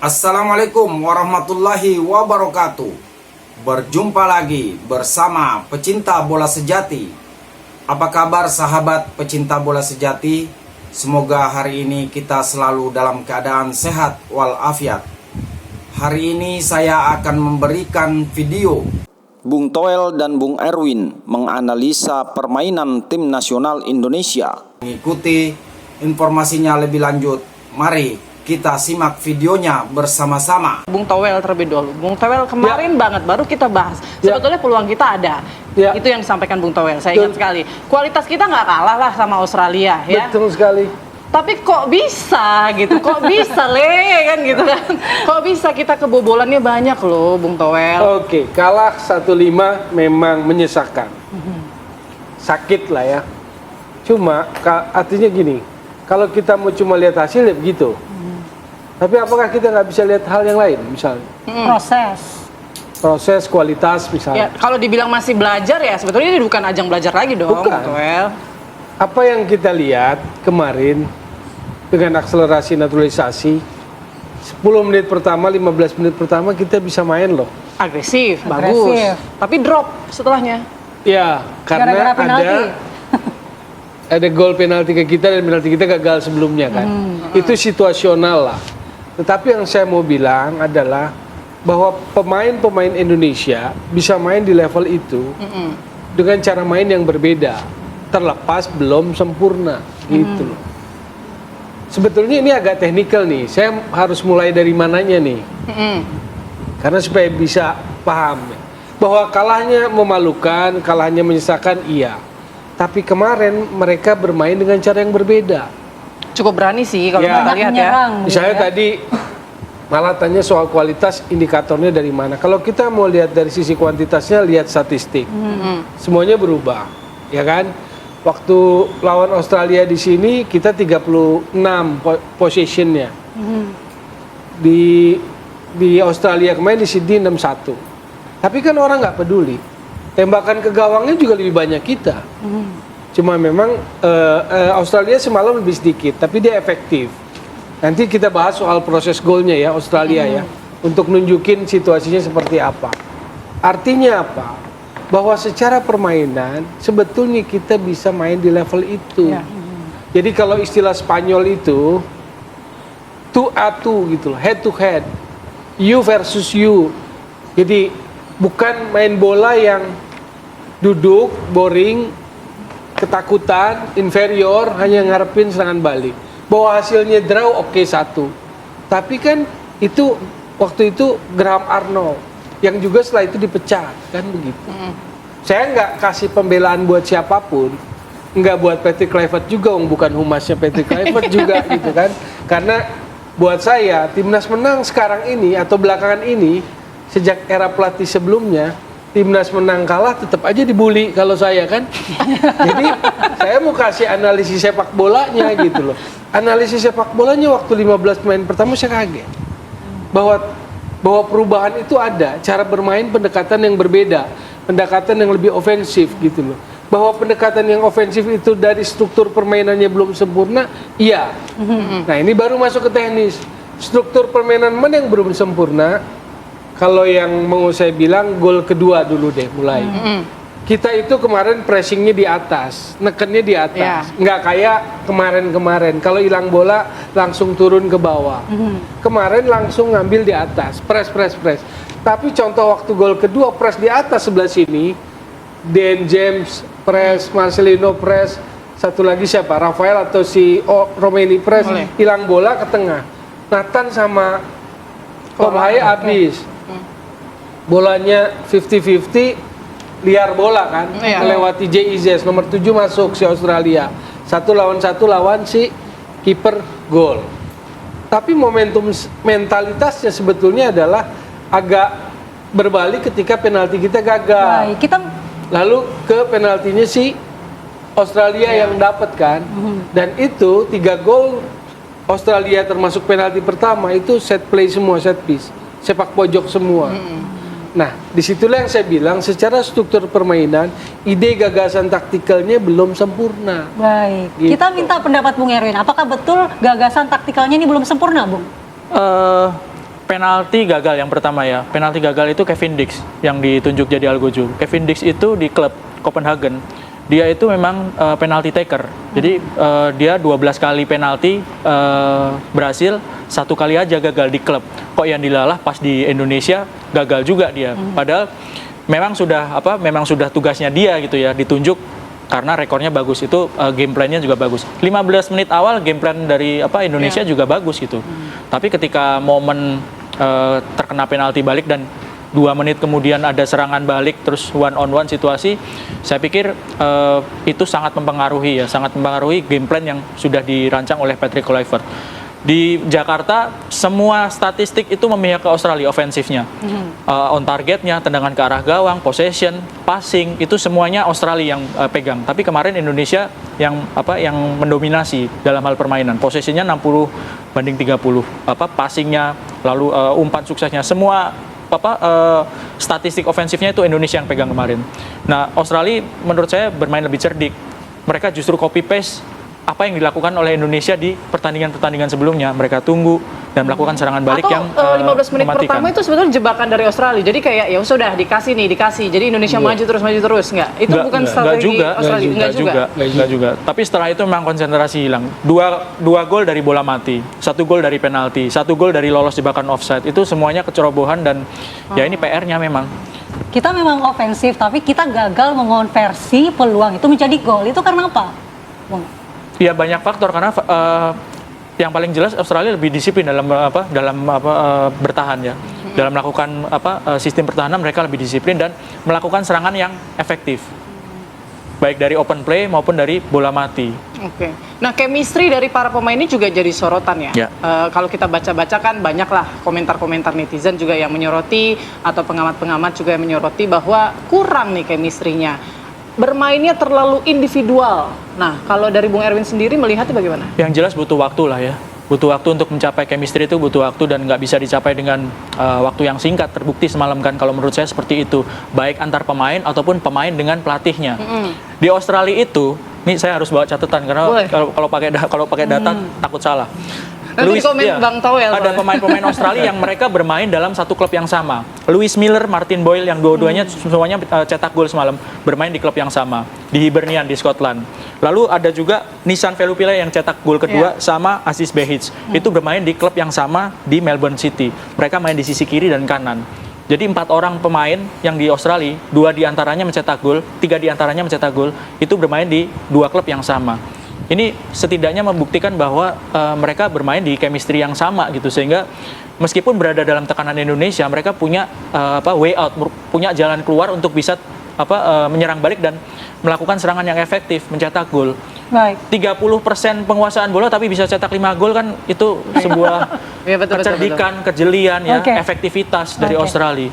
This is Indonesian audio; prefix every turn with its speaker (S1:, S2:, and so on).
S1: Assalamualaikum warahmatullahi wabarakatuh. Berjumpa lagi bersama pecinta bola sejati. Apa kabar sahabat pecinta bola sejati? Semoga hari ini kita selalu dalam keadaan sehat walafiat. Hari ini saya akan memberikan video Bung Toel dan Bung Erwin menganalisa permainan tim nasional Indonesia. Mengikuti informasinya lebih lanjut, mari kita simak videonya bersama-sama.
S2: Bung Toel terlebih dahulu. Bung Toel kemarin banget baru kita bahas. Sebetulnya peluang kita ada. Itu yang disampaikan Bung Toel. Saya ingat sekali. Kualitas kita nggak kalah lah sama Australia, ya.
S3: Betul sekali.
S2: Tapi kok bisa gitu? Kok bisa kan gitu kan? Kok bisa kita kebobolannya banyak loh, Bung Toel?
S3: Oke, kalah 1-5 memang menyesakan. Sakit lah ya. Cuma artinya gini, kalau kita mau cuma lihat hasil ya begitu. Tapi apakah kita nggak bisa lihat hal yang lain, misalnya? Proses, kualitas, misalnya.
S2: Ya, kalau dibilang masih belajar ya, sebetulnya ini bukan ajang belajar lagi dong,
S3: Bukan.
S2: Bung Toel.
S3: Apa yang kita lihat kemarin dengan akselerasi naturalisasi, 10 menit pertama, 15 menit pertama kita bisa main loh.
S2: Agresif, bagus. Tapi drop setelahnya.
S3: Ya, karena ada gol penalti ke kita dan penalti kita gagal sebelumnya kan. Itu situasional lah. Tetapi yang saya mau bilang adalah bahwa pemain-pemain Indonesia bisa main di level itu dengan cara main yang berbeda, terlepas belum sempurna gitu loh. Sebetulnya ini agak teknikal nih. Saya harus mulai dari mananya nih? Karena supaya bisa paham bahwa kalahnya memalukan, kalahnya menyesakan, iya. Tapi kemarin mereka bermain dengan cara yang berbeda.
S2: Cukup berani sih kalau kita lihat ya.
S3: Misalnya tadi malah tanya soal kualitas, indikatornya dari mana. Kalau kita mau lihat dari sisi kuantitasnya, lihat statistik. Semuanya berubah, ya kan? Waktu lawan Australia di sini kita 36 possessionnya. Di Australia kemarin di Sydney 61. Tapi kan orang nggak peduli. Tembakan ke gawangnya juga lebih banyak kita. Cuma memang Australia semalam lebih sedikit, tapi dia efektif. Nanti kita bahas soal proses golnya ya Australia ya, untuk nunjukin situasinya seperti apa. Artinya apa? Bahwa secara permainan sebetulnya kita bisa main di level itu. Jadi kalau istilah Spanyol itu 2-2 gitu loh, head to head, you versus you. Jadi bukan main bola yang duduk, boring, ketakutan, inferior, hanya ngarepin serangan balik. Bahwa hasilnya draw oke, 1. Tapi kan itu waktu itu Graham Arnold yang juga setelah itu dipecat, kan begitu. Saya nggak kasih pembelaan buat siapapun, nggak buat Patrick Kluivert juga, bukan humasnya Patrick Kluivert juga gitu kan. Karena buat saya timnas menang sekarang ini atau belakangan ini, sejak era pelatih sebelumnya, timnas menang kalah tetap aja dibully kalau saya kan. Jadi saya mau kasih analisis sepak bolanya gitu loh. Analisis sepak bolanya waktu 15 pemain pertama saya kaget. Bahwa perubahan itu ada, cara bermain pendekatan yang berbeda, pendekatan yang lebih ofensif gitu loh. Bahwa pendekatan yang ofensif itu dari struktur permainannya belum sempurna, iya. Nah, ini baru masuk ke teknis. Struktur permainan mana yang belum sempurna? Kalau yang mau saya bilang gol kedua dulu deh mulai. Kita itu kemarin pressingnya di atas, nekennya di atas. Nggak kayak kemarin-kemarin. Kalau hilang bola langsung turun ke bawah. Kemarin langsung ngambil di atas, press. Tapi contoh waktu gol kedua press di atas sebelah sini, Dan James press, Marcelino press, satu lagi siapa? Rafael atau si Romeni press, hilang bola ke tengah. Nathan sama Komahai habis. Bolanya 50-50, liar bola kan, melewati JIZ, nomor 7 masuk si Australia. 1 lawan 1 lawan si kiper, gol. Tapi momentum mentalitasnya sebetulnya adalah agak berbalik ketika penalti kita gagal. Lalu ke penaltinya si Australia yang dapat kan. Dan itu 3 gol Australia termasuk penalti pertama itu set play semua, set piece, sepak pojok semua. Nah, disitulah yang saya bilang secara struktur permainan, ide gagasan taktikalnya belum sempurna.
S4: Baik,
S3: gitu.
S4: Kita minta pendapat Bung Erwin. Apakah betul gagasan taktikalnya ini belum sempurna, Bung? penalti gagal yang pertama ya. Penalti gagal itu Kevin Dix yang ditunjuk jadi algojo. Kevin Dix itu di klub Copenhagen. Dia itu memang penalti taker. Jadi dia 12 kali penalti berhasil, 1 kali aja gagal di klub. Kok yang dilalah pas di Indonesia gagal juga dia. Padahal memang sudah tugasnya dia gitu ya, ditunjuk karena rekornya bagus. Itu game plan-nya juga bagus. 15 menit awal game plan dari Indonesia juga bagus gitu. Tapi ketika momen terkena penalti balik dan 2 menit kemudian ada serangan balik terus one on one situasi, saya pikir itu sangat mempengaruhi game plan yang sudah dirancang oleh Patrick Kluivert. Di Jakarta semua statistik itu memihak ke Australia ofensifnya, on targetnya, tendangan ke arah gawang, possession, passing, itu semuanya Australia yang pegang. Tapi kemarin Indonesia yang mendominasi dalam hal permainan, possessionnya 60-30, passingnya, lalu umpan suksesnya, semua statistik ofensifnya itu Indonesia yang pegang kemarin. Nah, Australia menurut saya bermain lebih cerdik. Mereka justru copy paste apa yang dilakukan oleh Indonesia di pertandingan-pertandingan sebelumnya. Mereka tunggu dan melakukan serangan balik
S2: atau,
S4: yang
S2: 15 menit
S4: mematikan.
S2: pertama itu sebetulnya jebakan dari Australia. Jadi kayak ya sudah dikasih. Jadi Indonesia maju terus nggak? Itu bukan strategi Australia.
S4: Enggak juga. Tapi setelah itu memang konsentrasi hilang. Dua gol dari bola mati, 1 gol dari penalti, 1 gol dari lolos jebakan offside. Itu semuanya kecerobohan dan ya ini PR-nya memang.
S5: Kita memang ofensif, tapi kita gagal mengonversi peluang itu menjadi gol. Itu karena apa, Bung?
S4: Ya banyak faktor, karena yang paling jelas Australia lebih disiplin dalam bertahan ya. Dalam melakukan sistem pertahanan mereka lebih disiplin dan melakukan serangan yang efektif. Baik dari open play maupun dari bola mati.
S2: Oke. Nah, chemistry dari para pemain ini juga jadi sorotan ya.
S4: Ya.
S2: Kalau kita baca-baca kan banyaklah komentar-komentar netizen juga yang menyoroti atau pengamat-pengamat juga yang menyoroti bahwa kurang nih chemistry-nya. Bermainnya terlalu individual. Nah, kalau dari Bung Erwin sendiri melihatnya bagaimana?
S4: Yang jelas butuh waktu lah ya. Butuh waktu untuk mencapai chemistry, itu butuh waktu dan nggak bisa dicapai dengan waktu yang singkat. Terbukti semalam kan, kalau menurut saya seperti itu. Baik antar pemain ataupun pemain dengan pelatihnya. Di Australia itu, ini saya harus bawa catatan karena kalau pakai data takut salah.
S2: Nanti komen Bang Towel.
S4: Ada pemain-pemain Australia yang mereka bermain dalam satu klub yang sama. Lewis Miller, Martin Boyle yang dua-duanya semuanya cetak gol semalam, bermain di klub yang sama di Hibernian di Scotland. Lalu ada juga Nissan Velupila yang cetak gol kedua sama Aziz Behich. Itu bermain di klub yang sama di Melbourne City. Mereka main di sisi kiri dan kanan. Jadi 4 orang pemain yang di Australia, 2 diantaranya mencetak gol, 3 diantaranya mencetak gol, itu bermain di 2 klub yang sama. Ini setidaknya membuktikan bahwa mereka bermain di chemistry yang sama gitu, sehingga meskipun berada dalam tekanan Indonesia, mereka punya way out, punya jalan keluar untuk bisa menyerang balik dan melakukan serangan yang efektif, mencetak gol.
S5: Baik.
S4: 30% penguasaan bola tapi bisa cetak 5 gol kan itu sebuah
S2: Ya, betul,
S4: kecerdikan, kejelian ya,
S5: Oke.
S4: efektivitas dari
S5: Oke.
S4: Australia.